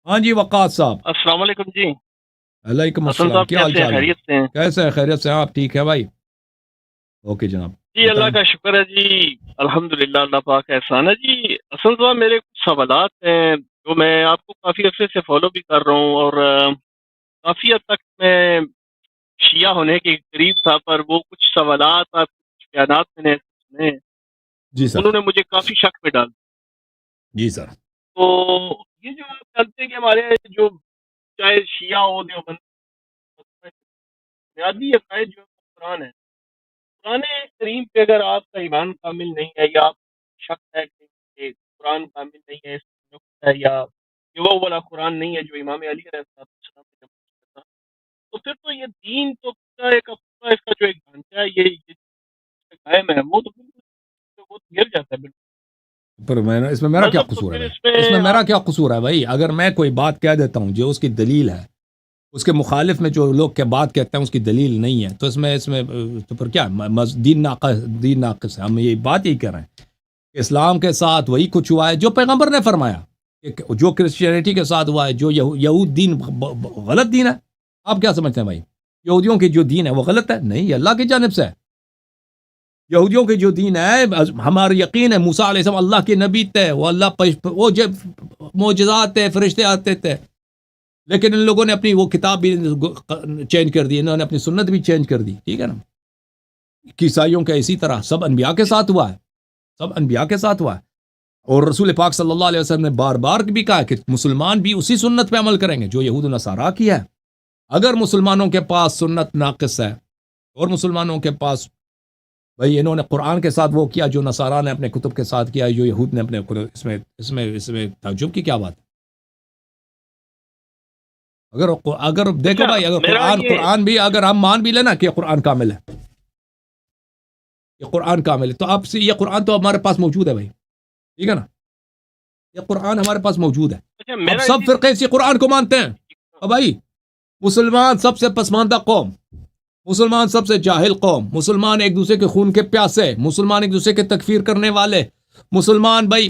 ہاں جی وقاص صاحب. السلام علیکم جی. علیکم حسن السلام. صاحب کیا حال کیسے ہیں؟ چال ہے؟ خیریت سے ہیں؟ کیسے ہیں؟ خیریت سے ہیں آپ؟ ٹھیک ہے بھائی. اوکے جناب جی اللہ بتائیں. کا شکر ہے جی. الحمدللہ اللہ پاک کا احسان ہے جی. حسن صاحب میرے کچھ سوالات ہیں جو میں آپ کو کافی عرصے سے فالو بھی کر رہا ہوں، اور کافی حد تک میں شیعہ ہونے کے قریب تھا، پر وہ کچھ سوالات آپ کچھ بیانات میں نے سنے، جی سر. انہوں نے مجھے کافی شک میں ڈال. جی سر. تو یہ جو آپ جانتے ہیں کہ ہمارے جو چاہے شیعہ ہو دیوبند، بنیادی عقائد جو قرآن ہے، قرآن کریم پہ اگر آپ کا ایمان کامل نہیں ہے، یا آپ شک ہے کہ یہ قرآن کامل نہیں ہے، اس میں نقص ہے، یا یہ وہ والا قرآن نہیں ہے جو امام علی علیہ السلام نے جب تھا، تو پھر تو یہ دین تو پورا ایک پورا اس کا جو ایک ڈھانچہ ہے یہ قائم ہے، وہ تو بالکل وہ تو گر جاتا ہے بالکل. پر میں اس میں میرا کیا مذہب تو قصور ہے پھر بھائی؟ اس میں اس میں میرا آپ کیا قصور ہے بھائی؟ اگر میں کوئی بات کہہ دیتا ہوں جو اس کی دلیل ہے، اس کے مخالف میں جو لوگ کے بات کہتے ہیں اس کی دلیل نہیں ہے، تو اس میں تو پھر کیا دین ناقص ہے. ہم یہ بات یہی کر رہے ہیں کہ اسلام کے ساتھ وہی کچھ ہوا ہے جو پیغمبر نے فرمایا، کہ جو کرسچینٹی کے ساتھ ہوا ہے، جو یہود دین غلط دین ہے. آپ کیا سمجھتے ہیں بھائی؟ یہودیوں کی جو دین ہے وہ غلط ہے؟ نہیں، یہ اللہ کی جانب سے ہے. یہودیوں کی جو دین ہے، ہمارا یقین ہے موسیٰ علیہ السلام اللہ کے نبی تھے، وہ وہ جب معجزات تھے، فرشتے آتے تھے، لیکن ان لوگوں نے اپنی وہ کتاب بھی چینج کر دی، انہوں نے اپنی سنت بھی چینج کر دی. ٹھیک ہے نا؟ عیسائیوں کا اسی طرح سب انبیاء کے ساتھ ہوا ہے، سب انبیاء کے ساتھ ہوا ہے. اور رسول پاک صلی اللہ علیہ وسلم نے بار بار بھی کہا کہ مسلمان بھی اسی سنت پہ عمل کریں گے جو یہود و نصارہ کی ہے. اگر مسلمانوں کے پاس سنت ناقص ہے، اور مسلمانوں کے پاس بھائی انہوں نے قرآن کے ساتھ وہ کیا جو نصارہ نے اپنے کتب کے ساتھ کیا، جو یہود نے اپنے اس میں تعجب کی کیا بات ہے؟ اگر دیکھو اچھا بھائی، اگر میرا یہ قرآن بھی اگر ہم مان بھی لینا کہ قرآن کامل ہے، یہ قرآن کامل ہے، تو آپ سے یہ قرآن تو ہمارے پاس موجود ہے بھائی. ٹھیک ہے نا؟ یہ قرآن ہمارے پاس موجود ہے. اچھا اب میرا سب فرقے اسی قرآن کو مانتے ہیں. اب بھائی مسلمان سب سے پسماندہ قوم، مسلمان سب سے جاہل قوم، مسلمان ایک دوسرے کے خون کے پیاسے، مسلمان ایک دوسرے کے تکفیر کرنے والے مسلمان بھائی.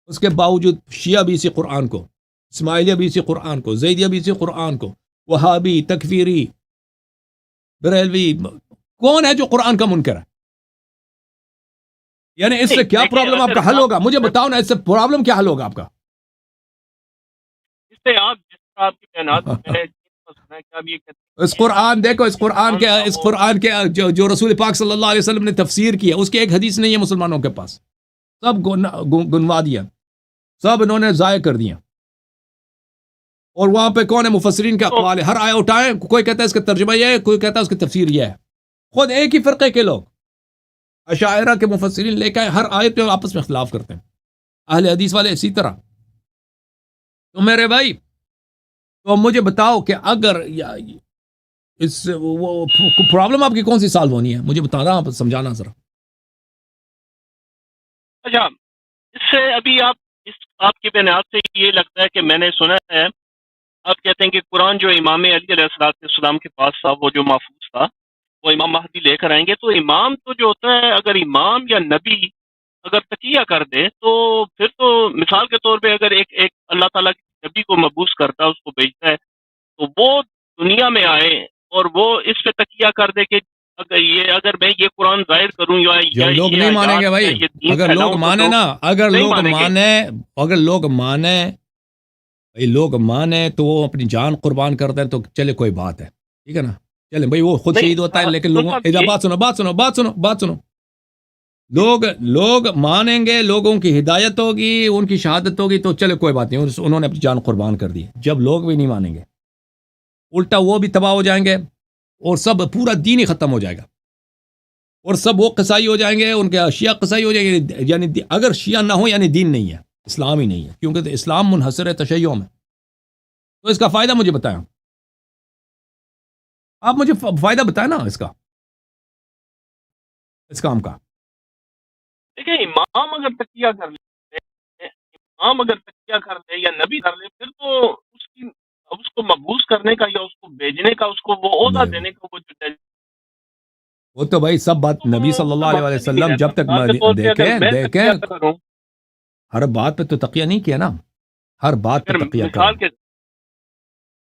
اس کے باوجود شیعہ بھی اسی قرآن کو، اسماعیلیہ بھی اسی قرآن کو، زیدیہ بھی اسی قرآن کو، وہابی، تکفیری، بریلوی، کون ہے جو قرآن کا منکر ہے؟ یعنی اس سے نہیں کیا دیکھیں، پرابلم آپ اگر کا حل آپ ہوگا؟ مجھے بتاؤ نا، اس سے پرابلم کیا حل ہوگا آپ کا؟ اس سے آپ جس طرح آپ کی بیانات میں سنا ہے کہ آپ یہ کہتے اس ہیں قرآن دیکھو، اس کہ قرآن کے تھا اس وہ قرآن کے جو رسول پاک صلی اللہ علیہ وسلم نے تفسیر کی ہے، اس کی ایک حدیث نہیں ہے مسلمانوں کے پاس. سب گنوا دیا، سب انہوں نے ضائع کر دیا. اور وہاں پہ کون ہے مفسرین کے تو اقوال ہے، ہر آئے اٹھائیں، کوئی کہتا ہے اس کا ترجمہ یہ ہے، کوئی کہتا ہے اس کی تفسیر یہ ہے. خود ایک ہی فرقے کے لوگ اشاعرہ کے مفسرین لے کے آئے، ہر آیت پہ آپس میں اختلاف کرتے ہیں. اہل حدیث والے اسی طرح. تو میرے بھائی، تو مجھے بتاؤ کہ اگر اس پرابلم آپ کی کون سی سالو ہونی ہے؟ مجھے بتانا، آپ سمجھانا ذرا. اچھا اس سے ابھی آپ کی بیانات سے یہ لگتا ہے کہ میں نے سنا ہے آپ کہتے ہیں کہ قرآن جو امام علی علیہ السلام کے پاس تھا، وہ جو محفوظ تھا وہ امام مہدی لے کر آئیں گے. تو امام تو جو ہوتا ہے، اگر امام یا نبی اگر تقیہ کر دے تو پھر تو مثال کے طور پہ اگر ایک اللہ تعالیٰ کے نبی کو مبعوث کرتا ہے، اس کو بھیجتا ہے، تو وہ دنیا میں آئے اور وہ اس پہ تقیہ کر دے کہ اگر میں یہ قرآن ظاہر کروں یا جو لوگ یہ نہیں مانیں آیات گے یا بھائی، یہ دین اگر لوگ پھیلاؤں تو مانے لوگ نا، اگر نہیں لوگ مانیں گے. مانے اگر لوگ مانے بھائی، لوگ مانے تو وہ اپنی جان قربان کر دیں تو چلے کوئی بات ہے. ٹھیک ہے نا؟ چلے بھائی، وہ خود نہیں شہید ہوتا ہے، لیکن سن لوگوں صاحب ادھر یہ بات سنو. لوگ مانیں گے، لوگوں کی ہدایت ہوگی، ان کی شہادت ہوگی، تو چلے کوئی بات نہیں، انہوں نے اپنی جان قربان کر دی. جب لوگ بھی نہیں مانیں گے، الٹا وہ بھی تباہ ہو جائیں گے، اور سب پورا دین ہی ختم ہو جائے گا، اور سب وہ قصائی ہو جائیں گے، ان کے شیعہ قصائی ہو جائیں گے. یعنی اگر شیعہ نہ ہو یعنی دین نہیں ہے، اسلام ہی نہیں ہے، کیونکہ اسلام منحصر ہے تشیع میں. تو اس کا فائدہ مجھے بتائیں، آپ مجھے فائدہ بتائیں نا اس کام کا. دیکھیں امام اگر تقیہ کر لے، امام اگر تقیہ کر لے یا نبی کر لے، پھر تو اس کو مبعوث کرنے کا یا اس کو بھیجنے کا، اس کو وہ عہدہ نہیں، دینے کا وہ جو وہ تو بھائی سب بات تو نبی صلی اس اللہ کا علیہ مقصد ہی نہیں وسلم رہتا. جب تک مثال کے طور پہ اگر میں دیکھیں، تقیہ کروں، ہر بات پہ تو تقیہ نہیں کیا نا، ہر بات پہ اگر تقیہ مثال کریں. کے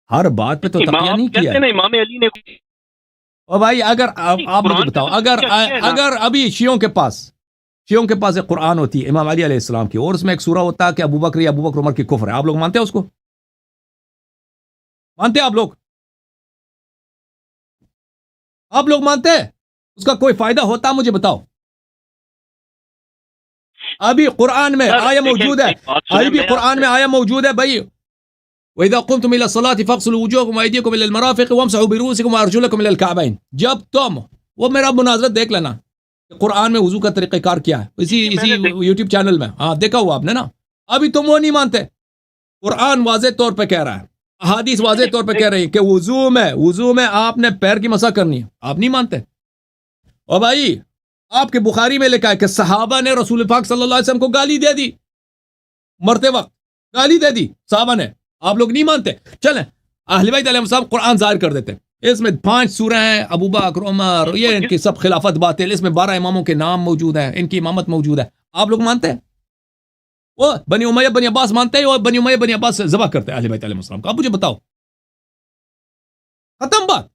ہر بات پہ تو تقیہ نہیں کیا کہتے ہیں نا امام علی نے. اور بھائی اگر آپ مجھے بتاؤ، اگر ابھی شیعوں کے پاس ایک قرآن ہوتی ہے امام علی علیہ السلام کی، اور اس میں ایک سورہ ہوتا ہے کہ ابو بکر عمر کی کفر ہے، آپ لوگ مانتے ہیں اس کو؟ مانتے ہیں آپ لوگ مانتے ہیں اس کا کوئی فائدہ ہوتا؟ مجھے بتاؤ. ابھی قرآن میں آیا موجود ہے، ابھی قرآن میں آیا موجود ہے بھائی، وَإِذَا قُمْتُمْ إِلَى الصَّلَاةِ فَاغْسِلُوا وُجُوهَكُمْ وَأَيْدِيَكُمْ إِلَى الْمَرَافِقِ وَامْسَحُوا بِرُؤُوسِكُمْ وَأَرْجُلَكُمْ إِلَى الْكَعْبَيْنِ. جب تم وہ میرا مناظرت دیکھ لینا کہ قرآن میں وضو کا طریقہ کار کیا ہے، اسی یوٹیوب چینل میں، ہاں دیکھا ہوا آپ نے نا. ابھی تم وہ نہیں مانتے. قرآن واضح طور پہ کہہ رہا ہے، احادیث واضح طور پہ کہہ رہی ہے کہ وضو میں آپ نے پیر کی مسح کرنی ہے، آپ نہیں مانتے. اور بھائی آپ کے بخاری میں لکھا ہے کہ صحابہ نے رسول پاک صلی اللہ علیہ وسلم کو گالی دے دی، مرتے وقت گالی دے دی صحابہ نے، آپ لوگ نہیں مانتے. چلیں اہل بیت علیہ السلام قرآن ظاہر کر دیتے، اس میں 5 سورہ ہیں، ابو بکر عمر، یہ ان کی سب خلافت باطل، اس میں 12 اماموں کے نام موجود ہیں، ان کی امامت موجود ہے، آپ لوگ مانتے ہیں؟ وہ بنی امیہ بنی عباس مانتے ہیں، اور بنی امیہ بنی عباس سے ذبح کرتے ہیں اہل بیت علیہ السلام کو. آپ مجھے بتاؤ، ختم بات.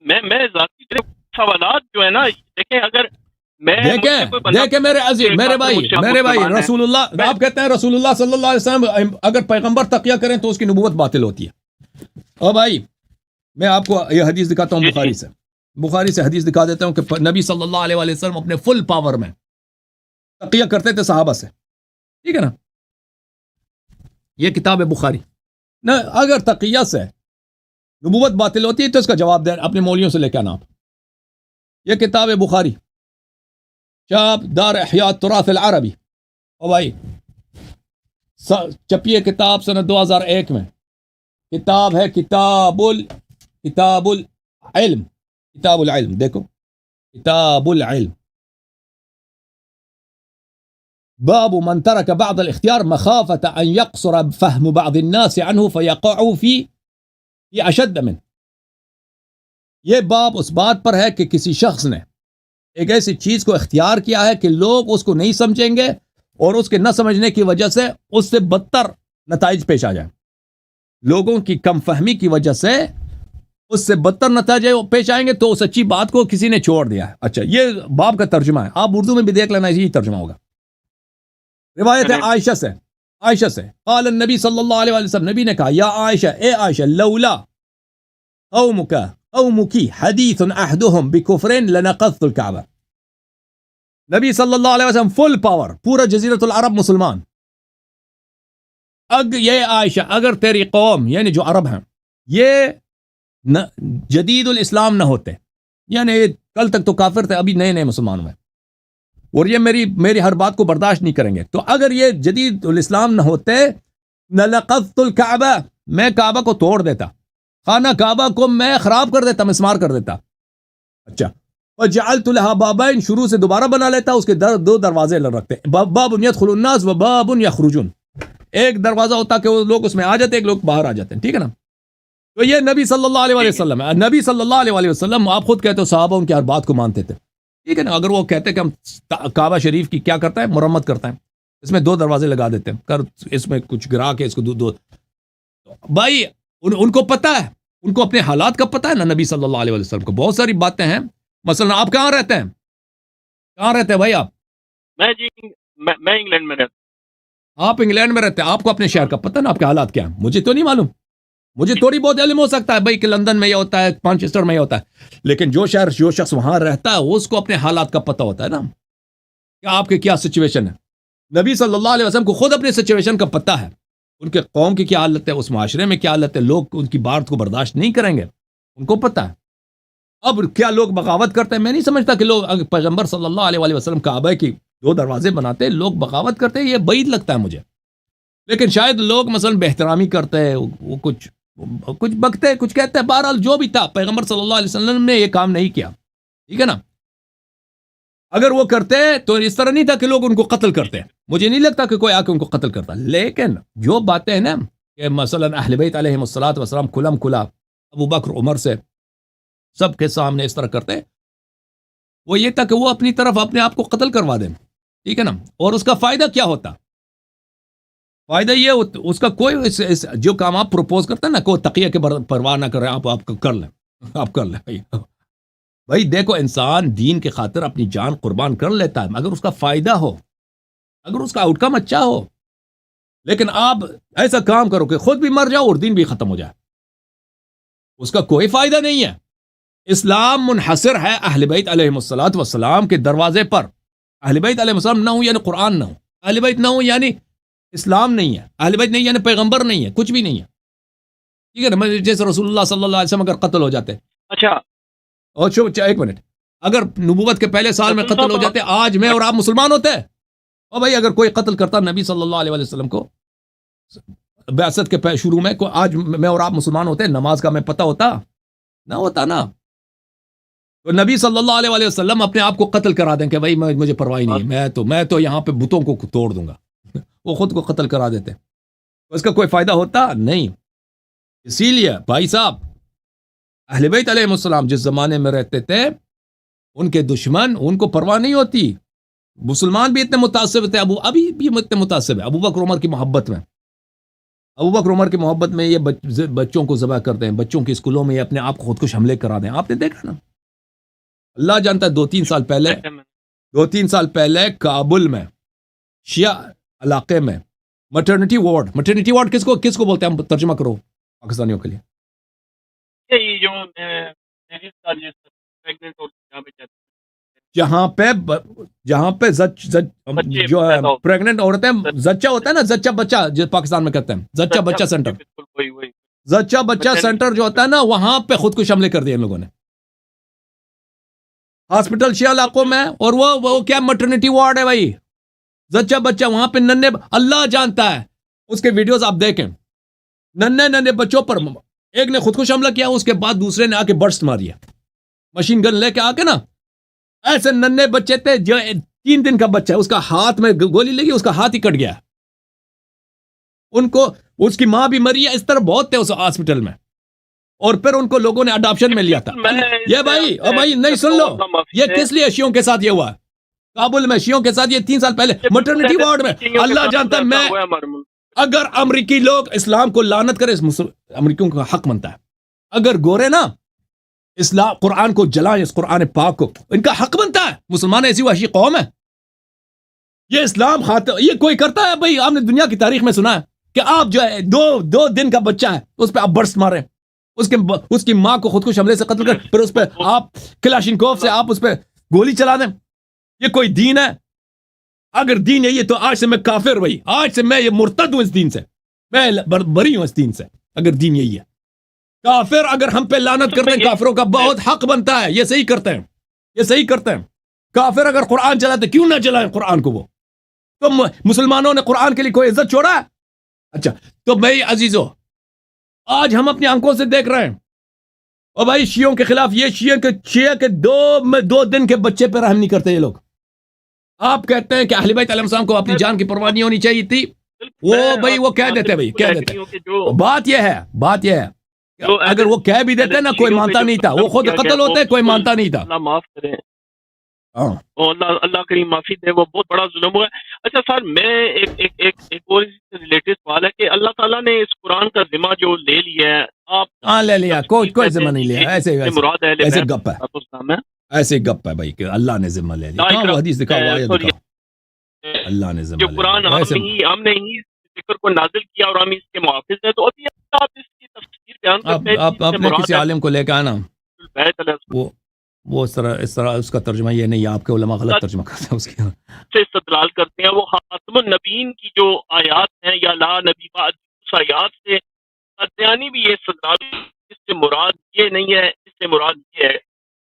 میں ذاتی سوالات جو ہے نا، دیکھیں اگر دیکھیں میرے عزیز، میرے بھائی رسول اللہ، آپ کہتے ہیں رسول اللہ صلی اللہ علیہ وسلم اگر پیغمبر تقیہ کریں تو اس کی نبوت باطل ہوتی ہے. اور بھائی میں آپ کو یہ حدیث دکھاتا ہوں بخاری سے حدیث دکھا دیتا ہوں کہ نبی صلی اللہ علیہ وسلم اپنے فل پاور میں تقیہ کرتے تھے صحابہ سے، ٹھیک ہے نا. یہ کتاب ہے بخاری. نہ اگر تقیہ سے نبوت باطل ہوتی ہے تو اس کا جواب دیں اپنے مولیوں سے لے کے آنا. یہ کتاب ہے بخاری، شاب دار احیاء التراث العربی. او بھائی چپیے کتاب سنہ 2001 میں. کتاب ہے کتاب العلم، دیکھو کتاب العلم، باب من ترك بعض الاختيار مخافة ان يقصر فهم بعض الناس عنه فيقعوا في اشد منه. یہ باب اس بات پر ہے کہ کسی شخص نے ایک ایسی چیز کو اختیار کیا ہے کہ لوگ اس کو نہیں سمجھیں گے، اور اس کے نہ سمجھنے کی وجہ سے اس سے بدتر نتائج پیش آ جائیں. لوگوں کی کم فہمی کی وجہ سے اس سے بدتر نتائج پیش آئیں گے، تو سچی بات کو کسی نے چھوڑ دیا ہے. اچھا یہ باب کا ترجمہ ہے، آپ اردو میں بھی دیکھ لینا، یہی ترجمہ ہوگا. روایت ہے عائشہ سے قال النبی صلی اللہ علیہ وسلم، نبی نے کہا یا عائشہ، اے عائشہ، لولا قومك حدیث احدهم بکفر لنقضت الكعبہ. نبی صلی اللہ علیہ وسلم فل پاور، پورا جزیرۃ العرب مسلمان. یہ عائشہ، اگر تیری قوم یعنی جو عرب ہیں یہ جدید الاسلام نہ ہوتے، یعنی کل تک تو کافر تھے، ابھی نئے مسلمان ہوئے، اور یہ میری ہر بات کو برداشت نہیں کریں گے، تو اگر یہ جدید الاسلام نہ ہوتے لنقضت الكعبہ، میں کعبہ کو توڑ دیتا، خانہ کعبہ کو میں خراب کر دیتا، مسمار کر دیتا. اچھا وجعلت لها بابین، شروع سے دوبارہ بنا لیتا، اس کے 2 دروازے رکھتے، باب يدخل الناس و باب يخرجون. ایک دروازہ ہوتا کہ وہ لوگ اس میں آ جاتے، ایک لوگ باہر آ جاتے ہیں، ٹھیک ہے نا. تو یہ نبی صلی اللہ علیہ وسلم ہے. نبی صلی اللہ علیہ وسلم، آپ خود کہتے ہو صحابہ ان کی ہر بات کو مانتے تھے، ٹھیک ہے نا. اگر وہ کہتے کہ ہم کعبہ شریف کی کیا کرتا ہے، مرمت کرتا ہے، اس میں 2 دروازے لگا دیتے ہیں، اس میں کچھ گرا کے اس کو 2 بھائی ان کو پتہ ہے، ان کو اپنے حالات کا پتہ ہے نا. نبی صلی اللہ علیہ وسلم کو بہت ساری باتیں ہیں. مثلا آپ کہاں رہتے ہیں بھائی؟ آپ میں انگلینڈ میں رہتا ہوں. آپ انگلینڈ میں رہتے ہیں، آپ کو اپنے شہر کا پتہ نا، آپ کے حالات کیا ہیں؟ مجھے تو نہیں معلوم، مجھے تھوڑی بہت علم ہو سکتا ہے بھائی کہ لندن میں یہ ہوتا ہے، مانچسٹر میں یہ ہوتا ہے، لیکن جو شخص وہاں رہتا ہے اس کو اپنے حالات کا پتہ ہوتا ہے نا، کہ آپ کے کیا سچویشن ہے. نبی صلی اللہ علیہ وسلم کو خود اپنے سچویشن کا پتہ ہے، ان کے قوم کی کیا حالت ہے، اس معاشرے میں کیا حالت ہے، لوگ ان کی بات کو برداشت نہیں کریں گے، ان کو پتہ ہے. اب کیا لوگ بغاوت کرتے ہیں؟ میں نہیں سمجھتا کہ لوگ پیغمبر صلی اللہ علیہ وسلم کعبہ کی 2 دروازے بناتے لوگ بغاوت کرتے ہیں، یہ بعید لگتا ہے مجھے. لیکن شاید لوگ مثلا بہترامی کرتے ہیں، وہ کچھ بکتے ہیں، کچھ کہتے ہیں. بہرحال جو بھی تھا، پیغمبر صلی اللہ علیہ وسلم نے یہ کام نہیں کیا، ٹھیک ہے نا. اگر وہ کرتے تو اس طرح نہیں تھا کہ لوگ ان کو قتل کرتے. مجھے نہیں لگتا کہ کوئی آ کے ان کو قتل کرتا. لیکن جو باتیں ہیں نا کہ مثلا اہل بیت علیہم الصلوۃ والسلام کھلم کھلا ابو بکر عمر سے سب کے سامنے اس طرح کرتے، وہ یہ تھا کہ وہ اپنی طرف اپنے آپ کو قتل کروا دیں، ٹھیک ہے نا. اور اس کا فائدہ کیا ہوتا؟ فائدہ یہ اس کا کوئی جو کام آپ پروپوز کرتے ہیں نا، کوئی تقیہ کے پرواہ نہ کریں، آپ کر لیں، آپ کر لیں بھائی دیکھو انسان دین کے خاطر اپنی جان قربان کر لیتا ہے اگر اس کا فائدہ ہو، اگر اس کا آؤٹ کم اچھا ہو. لیکن آپ ایسا کام کرو کہ خود بھی مر جاؤ اور دین بھی ختم ہو جائے، اس کا کوئی فائدہ نہیں ہے. اسلام منحصر ہے اہل بیت علیہم الصلوۃ والسلام کے دروازے پر. اہل بیت علیہم السلام نہ ہو یعنی قرآن نہ ہو، اہل بیت نہ ہو یعنی اسلام نہیں ہے، اہل بیت نہیں یعنی پیغمبر نہیں ہے، کچھ بھی نہیں ہے. ٹھیک ہے نا؟ جیسے رسول اللہ صلی اللہ علیہ وسلم اگر قتل ہو جاتے، اچھا اور ایک منٹ، اگر نبوت کے پہلے سال میں قتل ہو جاتے، آج میں اور آپ مسلمان ہوتے. اور بھائی اگر کوئی قتل کرتا نبی صلی اللہ علیہ وسلم کو بعثت کے شروع میں، آج میں اور آپ مسلمان ہوتے، نماز کا میں پتہ ہوتا نہ ہوتا نا. تو نبی صلی اللہ علیہ وسلم اپنے آپ کو قتل کرا دیں کہ بھائی مجھے پرواہ نہیں ہے، میں تو یہاں پہ بتوں کو توڑ دوں گا، وہ خود کو قتل کرا دیتے. اس کا کوئی فائدہ ہوتا نہیں. اسی لیے بھائی صاحب، اہل بیت علیہ السلام جس زمانے میں رہتے تھے، ان کے دشمن ان کو پرواہ نہیں ہوتی. مسلمان بھی اتنے متعصب تھے، ابھی بھی اتنے متعصب ہے. ابو بکر عمر کی محبت میں، ابو بکر عمر کی محبت میں یہ بچوں کو ذبح کرتے ہیں، بچوں کے اسکولوں میں یہ اپنے آپ کو خودکش حملے کرا دیں. آپ نے دیکھا نا، اللہ جانتا ہے 2-3 سال پہلے کابل میں شیعہ علاقے میں مٹرنٹی وارڈ کس کو بولتے ہیں؟ ہم ترجمہ کرو پاکستانیوں کے لیے. یہ جو جہاں پہ جو پریگننٹ عورتیں، زچہ ہوتا ہے نا، زچہ بچہ جو پاکستان میں کہتے ہیں، زچہ بچہ سینٹر، زچہ بچہ سینٹر جو ہوتا ہے نا، وہاں پہ خودکش حملے کر دیے ان لوگوں نے ہاسپٹل شیعہ علاقوں میں. اور وہ کیا مٹرنٹی وارڈ ہے بھائی، زچہ بچہ وہاں پہ ننھے، اللہ جانتا ہے اس کے ویڈیوز آپ دیکھیں، ننھے بچوں پر ایک نے خودکش حملہ کیا، اس کے بعد دوسرے نے آ کے برسٹ ماریا، مشین گن لے کے آ کے نا. ایسے ننھے بچے تھے، جو 3 دن کا بچہ ہے، اس کا ہاتھ میں گولی لگی، اس کا ہاتھ ہی کٹ گیا. ان کو اس کی ماں بھی مری ہے. اس طرح بہت تھے اس ہاسپٹل میں. اور پھر ان کو لوگوں نے اڈاپشن میں لیا تھا. یہ بھائی نہیں سن لو، یہ کس لیے شیعوں کے ساتھ یہ ہوا؟ کابل میں شیعوں کے ساتھ یہ 3 سال پہلے مٹرنٹی وارڈ میں. اللہ جانتا ہے، میں اگر امریکی لوگ اسلام کو لعنت کرے، امریکیوں کا حق بنتا ہے. اگر گورے نا اسلام قرآن کو جلائیں، اس قرآن پاک کو، ان کا حق بنتا ہے. مسلمان ایسی وحشی قوم ہے، یہ اسلام خاطر یہ کوئی کرتا ہے؟ بھائی آپ نے دنیا کی تاریخ میں سنا ہے کہ آپ جو ہے 2 دن کا بچہ ہے، اس پہ آپ برس ماریں، اس کی ماں کو خودکش حملے سے قتل کر، پھر اس پہ آپ کلاشنکوف سے آپ اس پہ گولی چلا دیں. یہ کوئی دین ہے؟ اگر دین یہی ہے تو آج سے میں کافر، بھائی آج سے میں یہ مرتد ہوں اس دین سے، میں بری ہوں اس دین سے. اگر دین یہی ہے، کافر اگر ہم پہ لعنت کرتے ہیں، کافروں کا بہت حق بنتا ہے، یہ صحیح کرتے ہیں، یہ صحیح کرتے ہیں. کافر اگر قرآن چلاتے، کیوں نہ چلائیں قرآن کو؟ وہ تو مسلمانوں نے قرآن کے لیے کوئی عزت چھوڑا ہے؟ اچھا تو بھائی عزیزو، آج ہم اپنی آنکھوں سے دیکھ رہے ہیں، اور بھائی شیعوں کے خلاف یہ شیعہ کے 2 دن کے بچے پہ رحم نہیں کرتے یہ لوگ. آپ کہتے ہیں کہ اہل بیت علیہ السلام کو اپنی جان کی پرواہ نہیں ہونی چاہیے تھی. وہ کہہ دیتے. بات یہ ہے اگر وہ کہہ بھی دیتے نا، کوئی مانتا نہیں تھا. وہ خود قتل ہوتے، کوئی مانتا نہیں تھا. اللہ معاف کرے، اللہ کریم معافی دے، وہ بہت بڑا ظلم ہوا ہے. اچھا سر، میں ایک اور ریلیٹڈ سوال ہے کہ اللہ تعالیٰ نے اس قرآن کا ذمہ جو لے لیا ہے، آپ ہاں لے لیا، کوئی ذمہ نہیں لیا. ایسے گپ ہے، ایسے گپ ہے بھائی کہ اللہ نے ذمہ لے لیا. کہاں وہ حدیث دکھاؤ، اللہ نے ذمہ جو قرآن ہم نے ہی ذکر کو نازل کیا اور ہم اس کے محافظ ہیں. تو ابھی آپ اس کی تفسیر بیان کرتے ہیں، آپ نے کسی عالم کو لے کے آنا، وہ اس طرح اس کا ترجمہ یہ نہیں ہے. آپ کے علماء غلط ترجمہ کرتے ہیں اس کی، سے استدلال کرتے ہیں. وہ خاتم النبیین کی جو آیات ہیں، یا لا نبی بعد، اس آیات سے قادیانی بھی یہ استدلال، اس سے مراد یہ نہیں ہے، اس سے مراد یہ ہے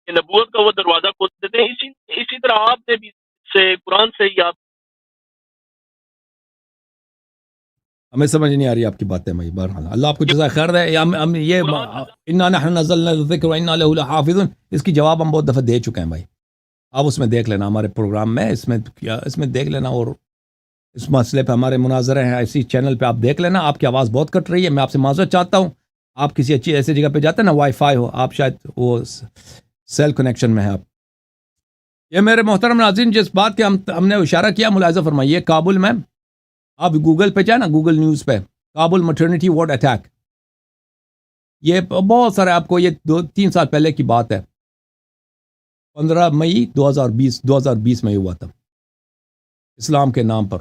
کہ نبوت کا وہ دروازہ کھول دیتے ہیں. اسی طرح آپ نے بھی سے قرآن سے ہی آپ ہمیں سمجھ نہیں آ رہی آپ کی باتیں بھائی. بہرحال اللہ آپ کو جزائے خیر دے. ہم یہ انا نحن نزلنا الذکر وانا له لحافظون، اس کی جواب ہم بہت دفعہ دے چکے ہیں بھائی. آپ اس میں دیکھ لینا، ہمارے پروگرام میں اس میں دیکھ لینا. اور اس مسئلے پہ ہمارے مناظرے ہیں اسی چینل پہ، آپ دیکھ لینا. آپ کی آواز بہت کٹ رہی ہے، میں آپ سے معذرت چاہتا ہوں. آپ کسی اچھی ایسی جگہ پہ جاتے ہیں نا، وائی فائی ہو، آپ شاید وہ سیل کنیکشن میں ہے آپ. یہ میرے محترم ناظرین، جس بات کے ہم نے اشارہ کیا، ملاحظہ فرمائیے. کابل میں آپ گوگل پہ جائیں نا، گوگل نیوز پہ، کابل مٹرنٹی وارڈ اٹیک، یہ بہت سارے، آپ کو یہ 2-3 سال پہلے کی بات ہے، 15 مئی 2020 میں ہوا تھا، اسلام کے نام پر۔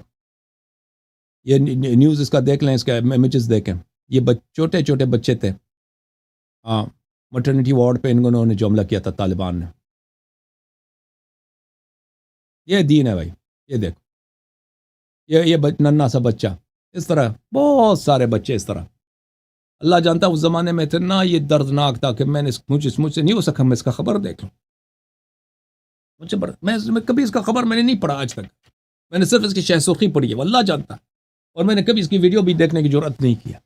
یہ نیوز اس کا دیکھ لیں، اس کا امیجز دیکھیں، یہ چھوٹے چھوٹے بچے تھے، ہاں، مٹرنٹی وارڈ پہ انہوں نے جو حملہ کیا تھا طالبان نے۔ یہ دین ہے بھائی، یہ دیکھو، یہ ننھا سا بچہ، اس طرح بہت سارے بچے اس طرح۔ اللہ جانتا اس زمانے میں اتنا یہ دردناک تھا کہ میں نے مجھ سے نہیں ہو سکا میں اس کا خبر دیکھ لوں، میں کبھی اس کا خبر میں نے نہیں پڑھا آج تک، میں نے صرف اس کی شہسوخی پڑھی ہے، واللہ جانتا، اور میں نے کبھی اس کی ویڈیو بھی دیکھنے کی جرأت نہیں کیا،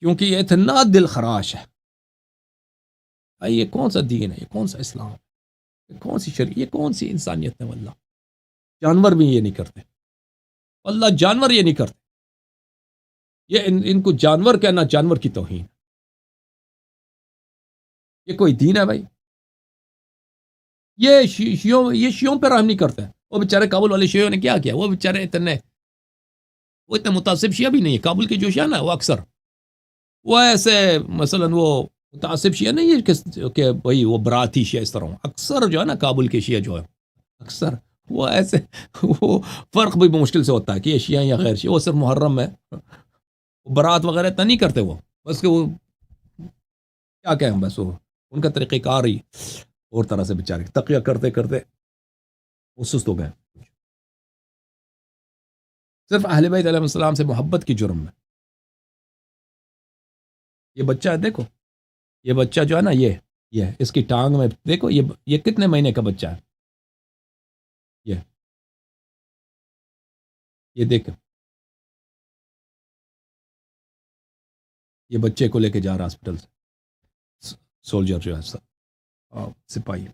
کیونکہ یہ اتنا دل خراش ہے۔ یہ کون سا دین ہے، یہ کون سا اسلام ہے، یہ کون سی شریعت، یہ کون سی انسانیت ہے؟ واللہ جانور بھی یہ نہیں کرتے، واللہ جانور یہ نہیں کرتے، یہ ان کو جانور کہنا جانور کی توہین، یہ کوئی دین ہے بھائی؟ یہ شیعوں پہ رحم نہیں کرتے، وہ بیچارے کابل والے شیعوں نے کیا کیا، وہ بیچارے اتنے متعصب شیعہ بھی نہیں ہے، کابل کے جو شیعہ نا وہ اکثر وہ ایسے مثلا وہ متعصب شیعہ نہیں ہے کہ بھائی وہ براتی شیعہ اس طرح، اکثر جو ہے نا کابل کے شیعہ جو ہے اکثر وہ ایسے، وہ فرق بھی مشکل سے ہوتا ہے کہ یہ شیعہ یا غیر شیعہ، وہ صرف محرم میں برات وغیرہ اتنا نہیں کرتے، وہ بس کہ وہ کیا کہیں، بس وہ ان کا طریقہ کار ہی اور طرح سے بیچارے تقیہ کرتے کرتے وہ سست ہو گئے، صرف اہل بیت علیہ السلام سے محبت کی جرم میں۔ یہ بچہ ہے، دیکھو یہ بچہ جو ہے نا، یہ اس کی ٹانگ میں دیکھو، یہ کتنے مہینے کا بچہ ہے، یہ دیکھ، یہ بچے کو لے کے جا رہا ہاسپٹل سے، سولجر جو ہے سپاہی۔